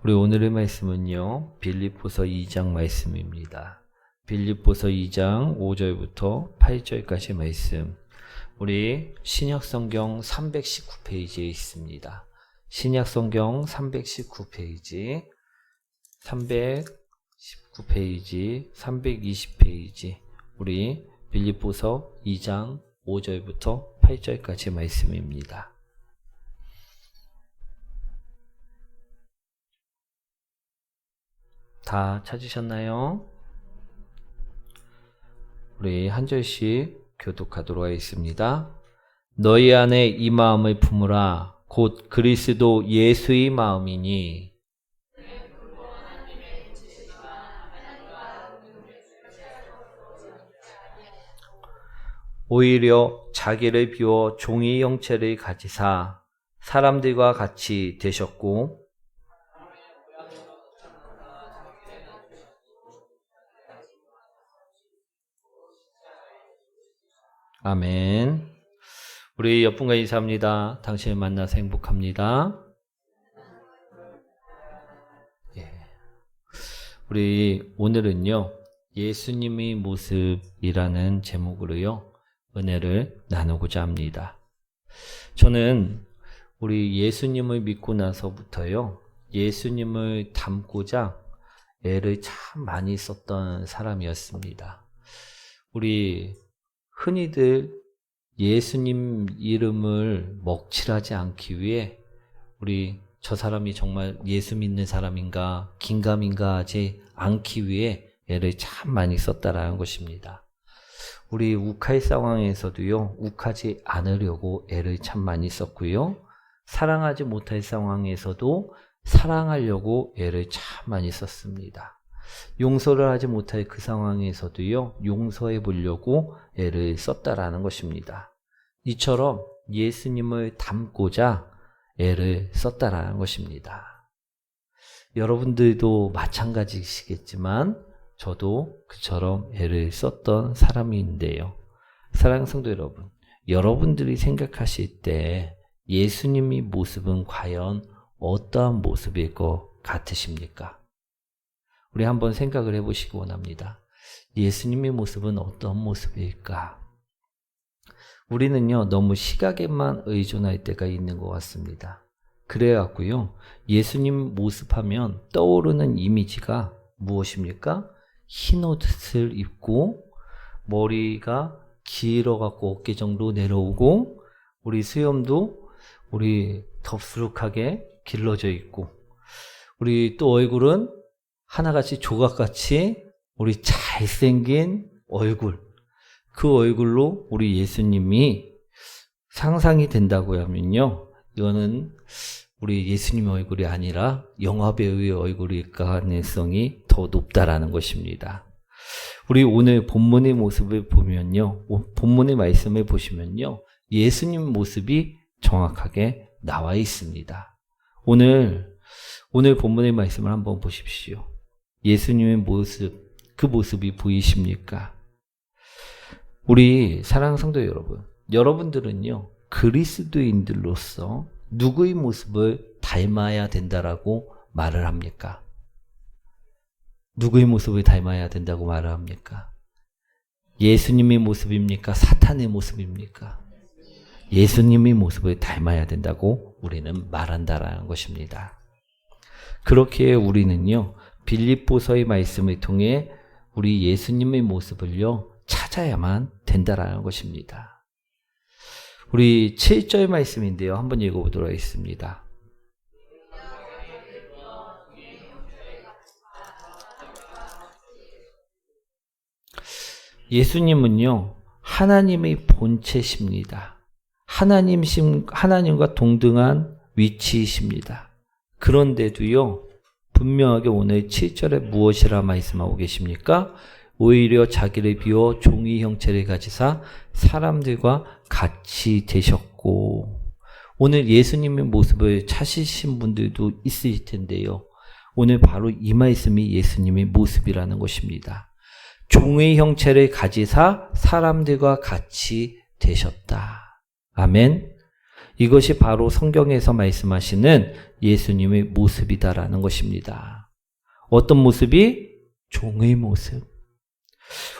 우리 오늘의 말씀은요, 빌립보서 2장 말씀입니다. 빌립보서 2장 5절부터 8절까지 말씀. 우리 신약성경 319페이지에 있습니다. 신약성경 319페이지, 319페이지, 320페이지. 우리 빌립보서 2장 5절부터 8절까지 말씀입니다. 다 찾으셨나요? 우리 한 절씩 교독하도록 하겠습니다. 너희 안에 이 마음을 품으라. 곧 그리스도 예수의 마음이니 오히려 자기를 비워 종의 형체를 가지사 사람들과 같이 되셨고 아멘. 우리 옆분과 인사합니다. 당신을 만나서 행복합니다. 예. 우리 오늘은요, 예수님의 모습이라는 제목으로요, 은혜를 나누고자 합니다. 저는 우리 예수님을 믿고 나서부터요, 예수님을 닮고자 애를 참 많이 썼던 사람이었습니다. 우리 흔히들 예수님 이름을 먹칠하지 않기 위해 우리 저 사람이 정말 예수 믿는 사람인가 긴가민가 하지 않기 위해 애를 참 많이 썼다라는 것입니다. 우리 욱할 상황에서도요, 욱하지 않으려고 애를 참 많이 썼고요, 사랑하지 못할 상황에서도 사랑하려고 애를 참 많이 썼습니다. 용서를 하지 못할 그 상황에서도요, 용서해 보려고 애를 썼다라는 것입니다. 이처럼 예수님을 닮고자 애를 썼다라는 것입니다. 여러분들도 마찬가지시겠지만 저도 그처럼 애를 썼던 사람인데요. 사랑하는 성도 여러분, 여러분들이 생각하실 때 예수님의 모습은 과연 어떠한 모습일 것 같으십니까? 우리 한번 생각을 해보시기 원합니다. 예수님의 모습은 어떤 모습일까? 우리는요, 너무 시각에만 의존할 때가 있는 것 같습니다. 그래갖고요, 예수님 모습하면 떠오르는 이미지가 무엇입니까? 흰 옷을 입고 머리가 길어갖고 어깨 정도 내려오고 우리 수염도 우리 덥수룩하게 길러져 있고 우리 또 얼굴은 하나같이 조각같이 우리 잘생긴 얼굴, 그 얼굴로 우리 예수님이 상상이 된다고 하면요, 이거는 우리 예수님의 얼굴이 아니라 영화배우의 얼굴일 가능성이 더 높다라는 것입니다. 우리 오늘 본문의 모습을 보면요, 본문의 말씀을 보시면요, 예수님 모습이 정확하게 나와 있습니다. 오늘 본문의 말씀을 한번 보십시오. 예수님의 모습, 그 모습이 보이십니까? 우리 사랑하는 성도 여러분, 여러분들은요, 그리스도인들로서 누구의 모습을 닮아야 된다라고 말을 합니까? 누구의 모습을 닮아야 된다고 말을 합니까? 예수님의 모습입니까? 사탄의 모습입니까? 예수님의 모습을 닮아야 된다고 우리는 말한다라는 것입니다. 그렇게 우리는요, 빌립보서의 말씀을 통해 우리 예수님의 모습을요, 찾아야만 된다라는 것입니다. 우리 7절 말씀인데요, 한번 읽어보도록 하겠습니다. 예수님은요, 하나님의 본체십니다. 하나님과 동등한 위치이십니다. 그런데도요, 분명하게 오늘 7절에 무엇이라 말씀하고 계십니까? 오히려 자기를 비워 종의 형체를 가지사 사람들과 같이 되셨고, 오늘 예수님의 모습을 찾으신 분들도 있을 텐데요, 오늘 바로 이 말씀이 예수님의 모습이라는 것입니다. 종의 형체를 가지사 사람들과 같이 되셨다. 아멘. 이것이 바로 성경에서 말씀하시는 예수님의 모습이다라는 것입니다. 어떤 모습이? 종의 모습.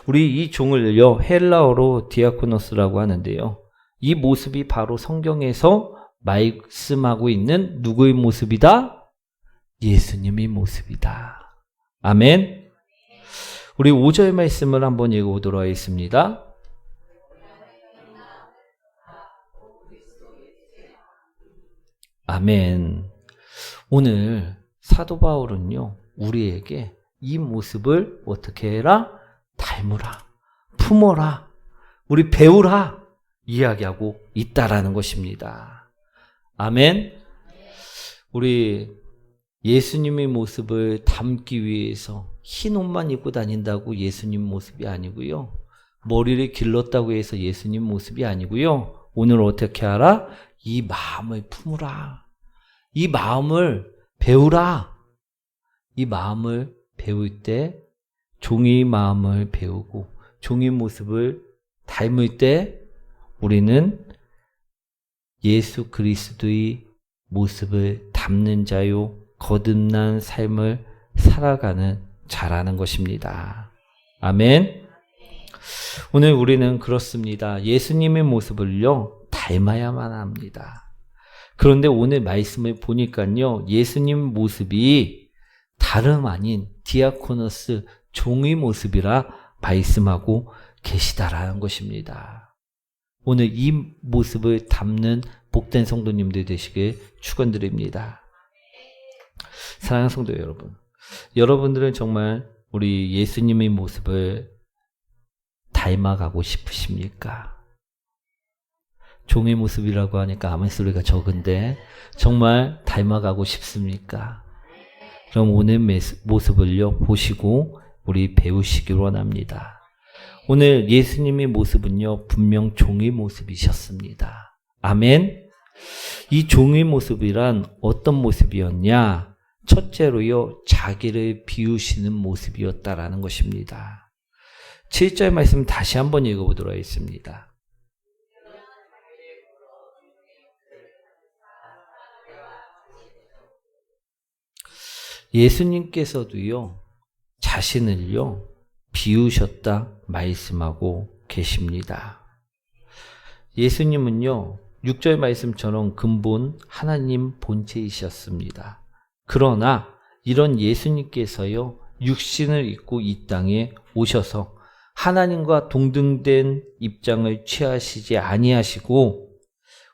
우리 이 종을요, 헬라어로 디아코노스라고 하는데요. 이 모습이 바로 성경에서 말씀하고 있는 누구의 모습이다? 예수님의 모습이다. 아멘. 우리 5절 말씀을 한번 읽어보도록 하겠습니다. 아멘. 오늘 사도 바울은요, 우리에게 이 모습을 어떻게 해라? 닮으라, 품어라, 우리 배우라 이야기하고 있다라는 것입니다. 아멘. 우리 예수님의 모습을 담기 위해서 흰 옷만 입고 다닌다고 예수님 모습이 아니고요. 머리를 길렀다고 해서 예수님 모습이 아니고요. 오늘 어떻게 하라? 이 마음을 품으라. 이 마음을 배우라. 이 마음을 배울 때 종의 마음을 배우고 종의 모습을 닮을 때 우리는 예수 그리스도의 모습을 담는 자요 거듭난 삶을 살아가는 자라는 것입니다. 아멘. 오늘 우리는 그렇습니다. 예수님의 모습을요 닮아야만 합니다. 그런데 오늘 말씀을 보니까요 예수님 모습이 다름 아닌 디아코노스 종의 모습이라 말씀하고 계시다라는 것입니다. 오늘 이 모습을 담는 복된 성도님들 되시길 축원드립니다. 사랑하는 성도 여러분, 여러분들은 정말 우리 예수님의 모습을 닮아가고 싶으십니까? 종의 모습이라고 하니까 아멘 소리가 적은데 정말 닮아가고 싶습니까? 그럼 오늘 모습을요 보시고 우리 배우시길 원합니다. 오늘 예수님의 모습은요 분명 종의 모습이셨습니다. 아멘. 이 종의 모습이란 어떤 모습이었냐? 첫째로요 자기를 비우시는 모습이었다라는 것입니다. 7절 말씀 다시 한번 읽어보도록 하겠습니다. 예수님께서도요 자신을요 비우셨다 말씀하고 계십니다. 예수님은요 6절 말씀처럼 근본 하나님 본체이셨습니다. 그러나 이런 예수님께서요 육신을 입고 이 땅에 오셔서 하나님과 동등된 입장을 취하시지 아니하시고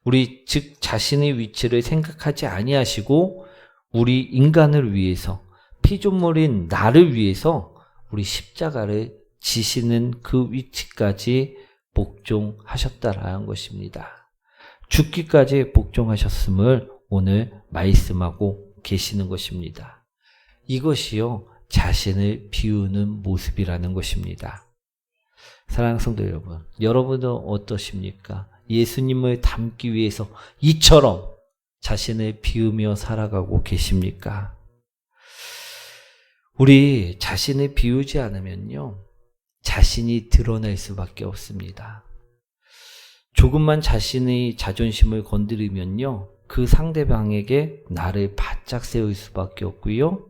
우리 즉 자신의 위치를 생각하지 아니하시고 우리 인간을 위해서 피조물인 나를 위해서 우리 십자가를 지시는 그 위치까지 복종하셨다라는 것입니다. 죽기까지 복종하셨음을 오늘 말씀하고 계시는 것입니다. 이것이요 자신을 비우는 모습이라는 것입니다. 사랑하는 성도 여러분, 여러분은 어떠십니까? 예수님을 닮기 위해서 이처럼 자신을 비우며 살아가고 계십니까? 우리 자신을 비우지 않으면요 자신이 드러날 수밖에 없습니다. 조금만 자신의 자존심을 건드리면요 그 상대방에게 나를 바짝 세울 수밖에 없고요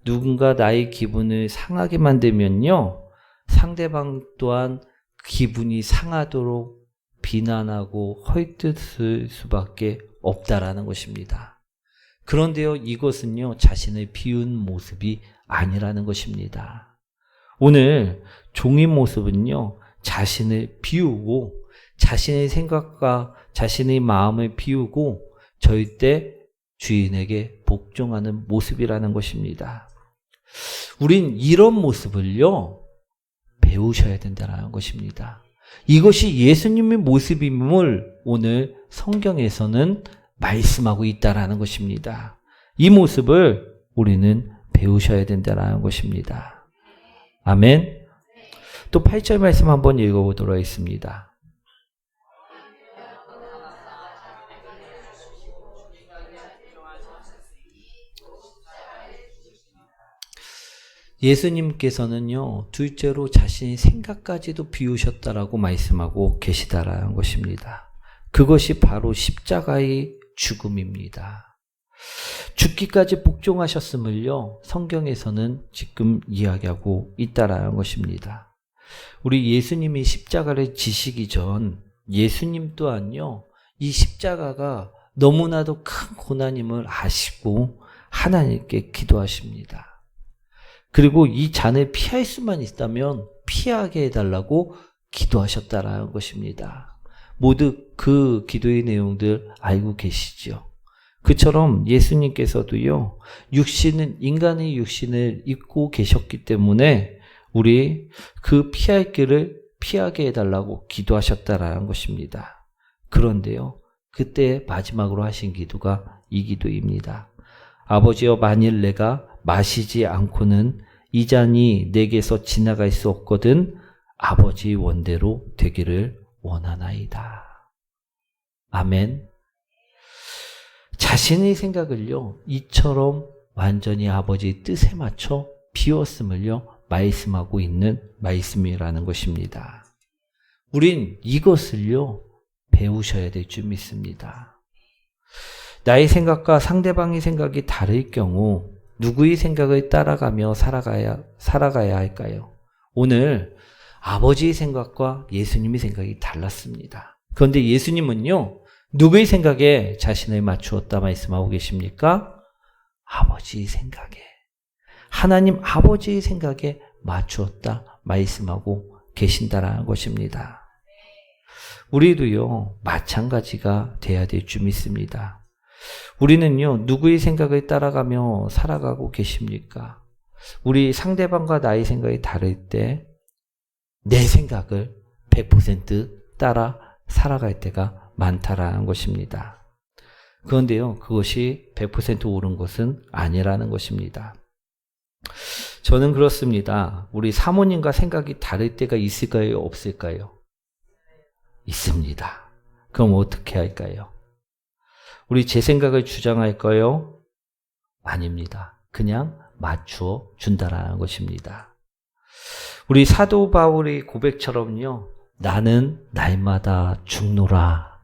누군가 나의 기분을 상하게 만들면요 상대방 또한 기분이 상하도록 비난하고 헐뜯을 수밖에 없다라는 것입니다. 그런데요 이것은요 자신을 비운 모습이 아니라는 것입니다. 오늘 종의 모습은요 자신을 비우고 자신의 생각과 자신의 마음을 비우고 절대 주인에게 복종하는 모습이라는 것입니다. 우린 이런 모습을요 배우셔야 된다는 것입니다. 이것이 예수님의 모습임을 오늘 성경에서는 말씀하고 있다라는 것입니다. 이 모습을 우리는 배우셔야 된다는 것입니다. 아멘. 또 8절 말씀 한번 읽어보도록 하겠습니다. 예수님께서는요 둘째로 자신의 생각까지도 비우셨다라고 말씀하고 계시다라는 것입니다. 그것이 바로 십자가의 죽음입니다. 죽기까지 복종하셨음을요, 성경에서는 지금 이야기하고 있다라는 것입니다. 우리 예수님이 십자가를 지시기 전 예수님 또한요, 이 십자가가 너무나도 큰 고난임을 아시고 하나님께 기도하십니다. 그리고 이 잔을 피할 수만 있다면 피하게 해달라고 기도하셨다라는 것입니다. 모두 그 기도의 내용들 알고 계시죠? 그처럼 예수님께서도요, 인간의 육신을 입고 계셨기 때문에 우리 그 피할 길을 피하게 해달라고 기도하셨다라는 것입니다. 그런데요, 그때 마지막으로 하신 기도가 이 기도입니다. 아버지여, 만일 내가 마시지 않고는 이 잔이 내게서 지나갈 수 없거든 아버지의 원대로 되기를 원하나이다. 아멘. 자신의 생각을요, 이처럼 완전히 아버지의 뜻에 맞춰 비웠음을요, 말씀하고 있는 말씀이라는 것입니다. 우린 이것을요, 배우셔야 될 줄 믿습니다. 나의 생각과 상대방의 생각이 다를 경우 누구의 생각을 따라가며 살아가야 할까요? 오늘 아버지의 생각과 예수님의 생각이 달랐습니다. 그런데 예수님은요, 누구의 생각에 자신을 맞추었다 말씀하고 계십니까? 아버지의 생각에, 하나님 아버지의 생각에 맞추었다 말씀하고 계신다라는 것입니다. 우리도요, 마찬가지가 돼야 될 줄 믿습니다. 우리는요, 누구의 생각을 따라가며 살아가고 계십니까? 우리 상대방과 나의 생각이 다를 때 내 생각을 100% 따라 살아갈 때가 많다라는 것입니다. 그런데요, 그것이 100% 옳은 것은 아니라는 것입니다. 저는 그렇습니다. 우리 사모님과 생각이 다를 때가 있을까요? 없을까요? 있습니다. 그럼 어떻게 할까요? 우리 제 생각을 주장할까요? 아닙니다. 그냥 맞추어 준다라는 것입니다. 우리 사도 바울의 고백처럼요, 나는 날마다 죽노라,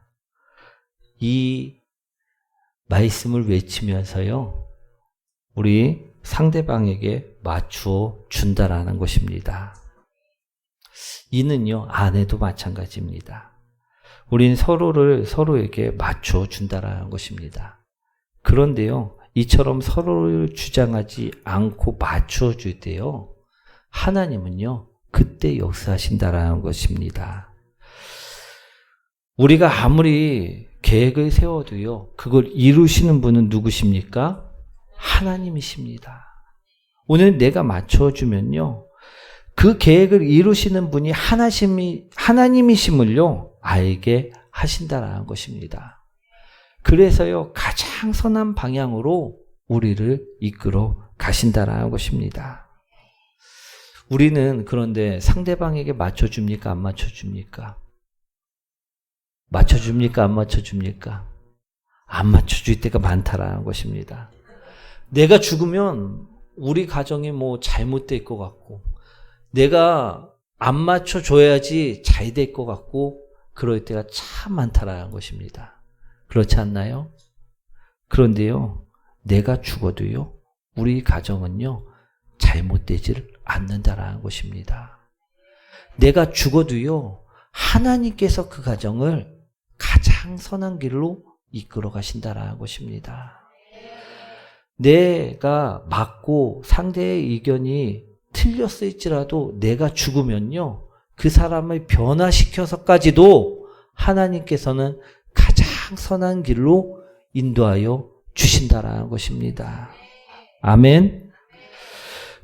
이 말씀을 외치면서요, 우리 상대방에게 맞추어 준다라는 것입니다. 이는요, 아내도 마찬가지입니다. 우린 서로에게 맞춰 준다라는 것입니다. 그런데요, 이처럼 서로를 주장하지 않고 맞춰 줄 때요, 하나님은요, 그때 역사하신다라는 것입니다. 우리가 아무리 계획을 세워도요, 그걸 이루시는 분은 누구십니까? 하나님이십니다. 오늘 내가 맞춰주면요, 그 계획을 이루시는 분이 하나님이심을요, 알게 하신다라는 것입니다. 그래서요, 가장 선한 방향으로 우리를 이끌어 가신다라는 것입니다. 우리는 그런데 상대방에게 맞춰줍니까? 안 맞춰줍니까? 맞춰줍니까? 안 맞춰줍니까? 안 맞춰줄 때가 많다라는 것입니다. 내가 죽으면 우리 가정이 잘못될 것 같고, 내가 안 맞춰줘야지 잘 될 것 같고, 그럴 때가 참 많다라는 것입니다. 그렇지 않나요? 그런데요, 내가 죽어도요, 우리 가정은요, 잘못되질 않는다라는 것입니다. 내가 죽어도요, 하나님께서 그 가정을 가장 선한 길로 이끌어 가신다라는 것입니다. 내가 맞고 상대의 의견이 틀렸을지라도 내가 죽으면요, 그 사람을 변화시켜서까지도 하나님께서는 가장 선한 길로 인도하여 주신다라는 것입니다. 아멘.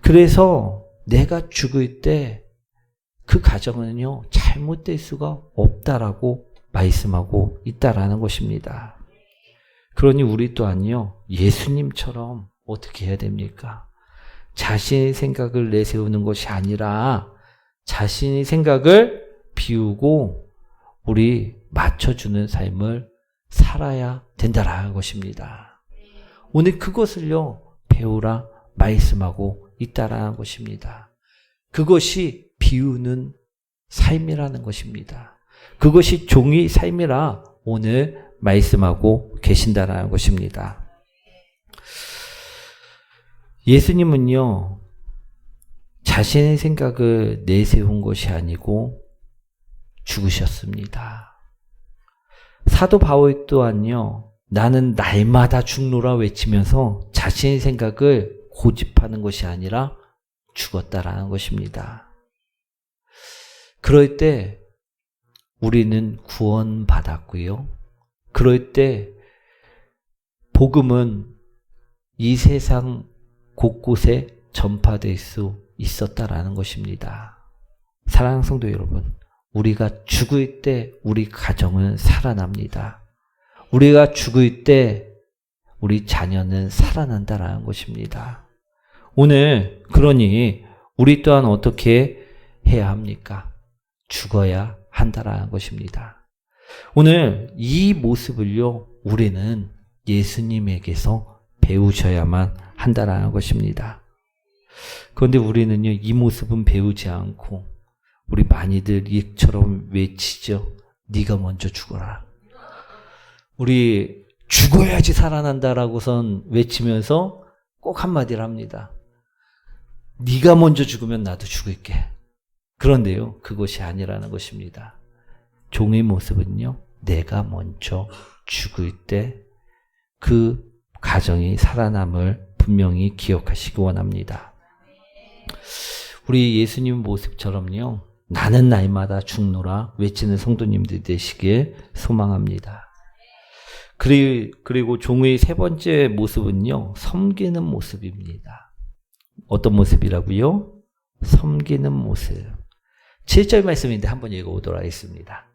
그래서 내가 죽을 때 그 가정은요, 잘못될 수가 없다라고 말씀하고 있다라는 것입니다. 그러니 우리 또한요, 예수님처럼 어떻게 해야 됩니까? 자신의 생각을 내세우는 것이 아니라 자신의 생각을 비우고 우리 맞춰주는 삶을 살아야 된다라는 것입니다. 오늘 그것을요, 배우라 말씀하고 있다라는 것입니다. 그것이 비우는 삶이라는 것입니다. 그것이 종의 삶이라 오늘 말씀하고 계신다는 것입니다. 예수님은요, 자신의 생각을 내세운 것이 아니고 죽으셨습니다. 사도 바울 또한요, 나는 날마다 죽노라 외치면서 자신의 생각을 고집하는 것이 아니라 죽었다라는 것입니다. 그럴 때 우리는 구원받았고요. 그럴 때 복음은 이 세상 곳곳에 전파될 수 있었다라는 것입니다. 사랑하는 성도 여러분, 우리가 죽을 때 우리 가정은 살아납니다. 우리가 죽을 때 우리 자녀는 살아난다라는 것입니다. 오늘 그러니 우리 또한 어떻게 해야 합니까? 죽어야 한다라는 것입니다. 오늘 이 모습을요, 우리는 예수님에게서 배우셔야만 한다라는 것입니다. 그런데 우리는요, 이 모습은 배우지 않고 우리 많이들 이처럼 외치죠. 네가 먼저 죽어라. 우리 죽어야지 살아난다라고선 외치면서 꼭 한마디를 합니다. 네가 먼저 죽으면 나도 죽을게. 그런데요, 그것이 아니라는 것입니다. 종의 모습은요, 내가 먼저 죽을 때 그 가정이 살아남을 분명히 기억하시기 원합니다. 우리 예수님 모습처럼요, 나는 날마다 죽노라 외치는 성도님들 되시길 소망합니다. 그리고 종의 세 번째 모습은요, 섬기는 모습입니다. 어떤 모습이라고요? 섬기는 모습. 7절 말씀인데 한번 읽어보도록 하겠습니다.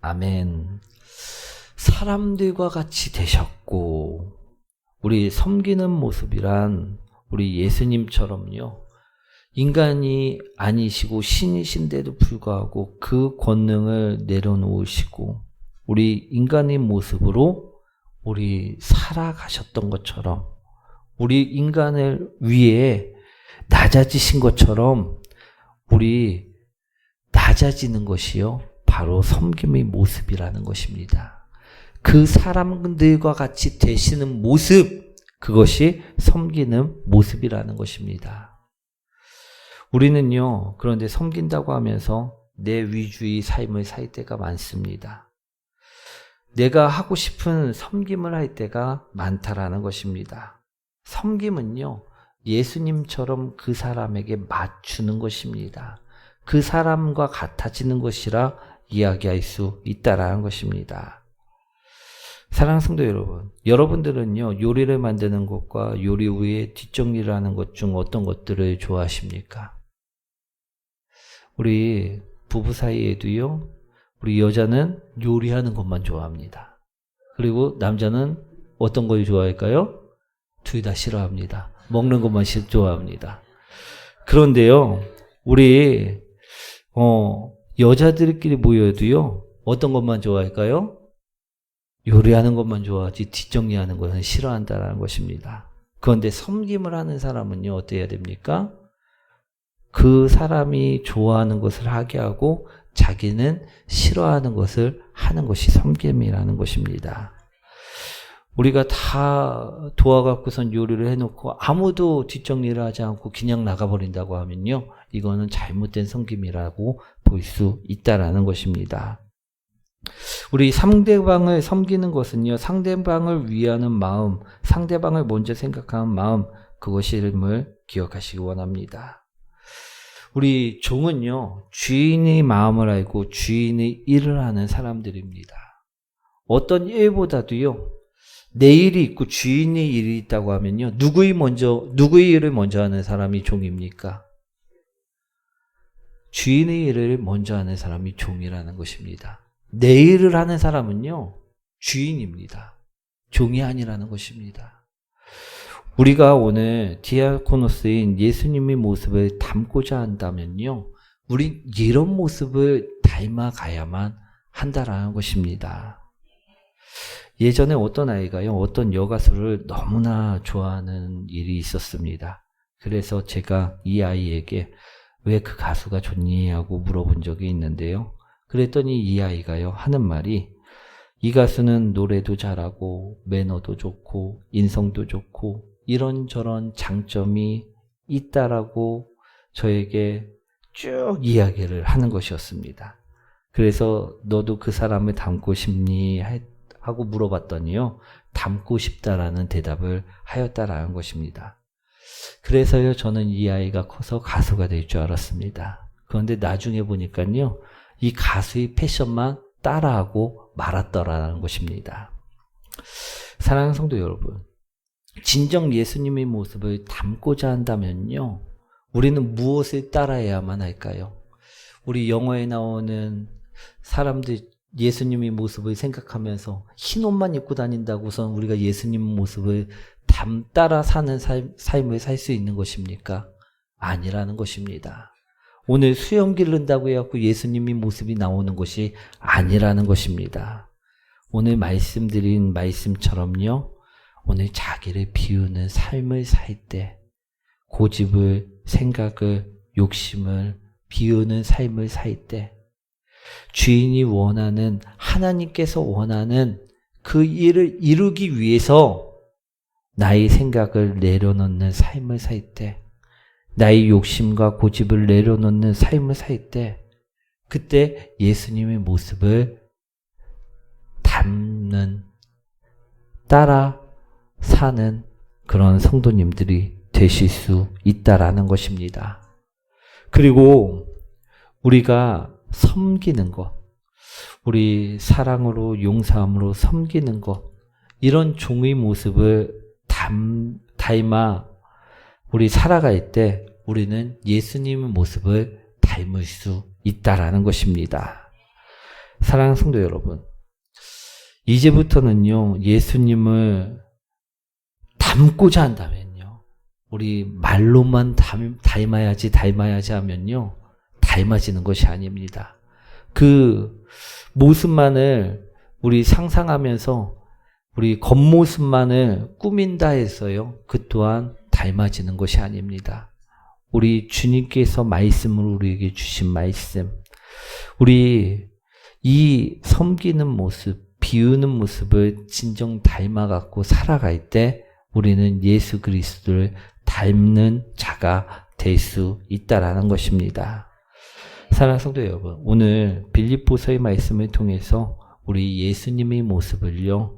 아멘. 사람들과 같이 되셨고, 우리 섬기는 모습이란 우리 예수님처럼요, 인간이 아니시고 신이신데도 불구하고 그 권능을 내려놓으시고 우리 인간의 모습으로 우리 살아가셨던 것처럼, 우리 인간을 위해 낮아지신 것처럼 우리 낮아지는 것이요, 바로 섬김의 모습이라는 것입니다. 그 사람들과 같이 되시는 모습, 그것이 섬기는 모습이라는 것입니다. 우리는요, 그런데 섬긴다고 하면서 내 위주의 삶을 살 때가 많습니다. 내가 하고 싶은 섬김을 할 때가 많다라는 것입니다. 섬김은요, 예수님처럼 그 사람에게 맞추는 것입니다. 그 사람과 같아지는 것이라 이야기할 수 있다라는 것입니다. 사랑하는 성도 여러분, 여러분들은요, 요리를 만드는 것과 요리 후에 뒷정리를 하는 것 중 어떤 것들을 좋아하십니까? 우리 부부 사이에도요, 우리 여자는 요리하는 것만 좋아합니다. 그리고 남자는 어떤 걸 좋아할까요? 둘 다 싫어합니다. 먹는 것만 좋아합니다. 그런데요, 우리 여자들끼리 모여도요, 어떤 것만 좋아할까요? 요리하는 것만 좋아하지 뒷정리하는 것은 싫어한다는 것입니다. 그런데 섬김을 하는 사람은요, 어때야 됩니까? 그 사람이 좋아하는 것을 하게 하고 자기는 싫어하는 것을 하는 것이 섬김이라는 것입니다. 우리가 다 도와갖고선 요리를 해놓고 아무도 뒷정리를 하지 않고 그냥 나가버린다고 하면요, 이거는 잘못된 섬김이라고 볼 수 있다라는 것입니다. 우리 상대방을 섬기는 것은요, 상대방을 위하는 마음, 상대방을 먼저 생각하는 마음, 그것임을 기억하시기 원합니다. 우리 종은요, 주인의 마음을 알고 주인의 일을 하는 사람들입니다. 어떤 일보다도요, 내 일이 있고 주인의 일이 있다고 하면요, 누구의 일을 먼저 하는 사람이 종입니까? 주인의 일을 먼저 하는 사람이 종이라는 것입니다. 내 일을 하는 사람은요, 주인입니다. 종이 아니라는 것입니다. 우리가 오늘 디아코노스인 예수님의 모습을 담고자 한다면요, 우리 이런 모습을 닮아가야만 한다라는 것입니다. 예전에 어떤 아이가요, 어떤 여가수를 너무나 좋아하는 일이 있었습니다. 그래서 제가 이 아이에게 왜 그 가수가 좋니? 하고 물어본 적이 있는데요. 그랬더니 이 아이가요, 하는 말이 이 가수는 노래도 잘하고 매너도 좋고 인성도 좋고 이런저런 장점이 있다라고 저에게 쭉 이야기를 하는 것이었습니다. 그래서 너도 그 사람을 닮고 싶니? 하고 물어봤더니요, 닮고 싶다라는 대답을 하였다라는 것입니다. 그래서요, 저는 이 아이가 커서 가수가 될 줄 알았습니다. 그런데 나중에 보니까요, 이 가수의 패션만 따라하고 말았더라는 것입니다. 사랑하는 성도 여러분, 진정 예수님의 모습을 닮고자 한다면요, 우리는 무엇을 따라야만 할까요? 우리 영화에 나오는 사람들 예수님의 모습을 생각하면서 흰 옷만 입고 다닌다고선 우리가 예수님 모습을 따라 사는 삶을 살 수 있는 것입니까? 아니라는 것입니다. 오늘 수염 기른다고 해갖고 예수님의 모습이 나오는 것이 아니라는 것입니다. 오늘 말씀드린 말씀처럼요, 오늘 자기를 비우는 삶을 살 때, 고집을, 생각을, 욕심을 비우는 삶을 살 때, 주인이 원하는, 하나님께서 원하는 그 일을 이루기 위해서 나의 생각을 내려놓는 삶을 살 때, 나의 욕심과 고집을 내려놓는 삶을 살 때, 그때 예수님의 모습을 닮는, 따라 사는 그런 성도님들이 되실 수 있다라는 것입니다. 그리고 우리가 섬기는 것, 우리 사랑으로 용서함으로 섬기는 것, 이런 종의 모습을 닮아 우리 살아갈 때 우리는 예수님의 모습을 닮을 수 있다라는 것입니다. 사랑하는 성도 여러분, 이제부터는요, 예수님을 닮고자 한다면요, 우리 말로만 닮아야지 하면요, 닮아지는 것이 아닙니다. 그 모습만을 우리 상상하면서 우리 겉모습만을 꾸민다 해서요, 그 또한 닮아지는 것이 아닙니다. 우리 주님께서 말씀을 우리에게 주신 말씀, 우리 이 섬기는 모습, 비우는 모습을 진정 닮아갖고 살아갈 때 우리는 예수 그리스도를 닮는 자가 될 수 있다라는 것입니다. 사랑하는 성도 여러분, 오늘 빌립보서의 말씀을 통해서 우리 예수님의 모습을요,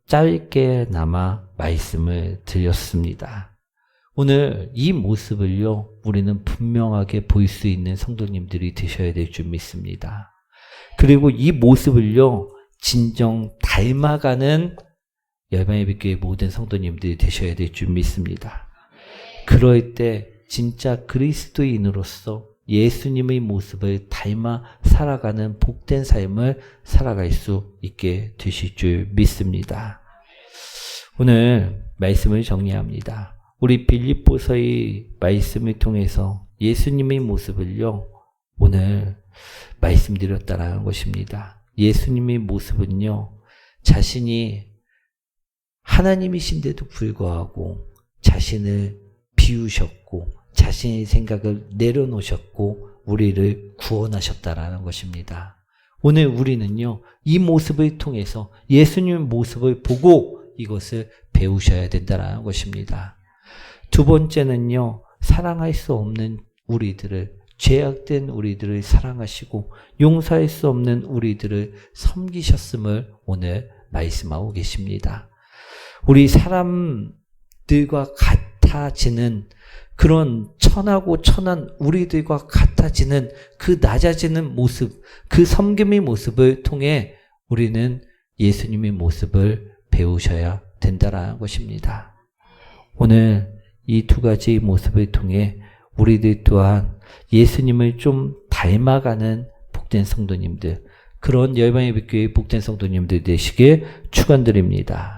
짧게나마 말씀을 드렸습니다. 오늘 이 모습을요, 우리는 분명하게 볼 수 있는 성도님들이 되셔야 될 줄 믿습니다. 그리고 이 모습을요, 진정 닮아가는 열방의 빛교회 모든 성도님들이 되셔야 될 줄 믿습니다. 그럴 때 진짜 그리스도인으로서 예수님의 모습을 닮아 살아가는 복된 삶을 살아갈 수 있게 되실 줄 믿습니다. 오늘 말씀을 정리합니다. 우리 빌립보서의 말씀을 통해서 예수님의 모습을요, 오늘 말씀드렸다라는 것입니다. 예수님의 모습은요, 자신이 하나님이신데도 불구하고 자신을 비우셨고 자신의 생각을 내려놓으셨고 우리를 구원하셨다라는 것입니다. 오늘 우리는요, 이 모습을 통해서 예수님의 모습을 보고 이것을 배우셔야 된다는 것입니다. 두 번째는요, 사랑할 수 없는 우리들을, 죄악된 우리들을 사랑하시고 용서할 수 없는 우리들을 섬기셨음을 오늘 말씀하고 계십니다. 우리 사람들과 같아지는 그런 천하고 천한 우리들과 같아지는 그 낮아지는 모습, 그 섬김의 모습을 통해 우리는 예수님의 모습을 배우셔야 된다는 것입니다. 오늘 이 두 가지 모습을 통해 우리들 또한 예수님을 좀 닮아가는 복된 성도님들, 그런 열방의 빛교회의 복된 성도님들 되시길 축원드립니다.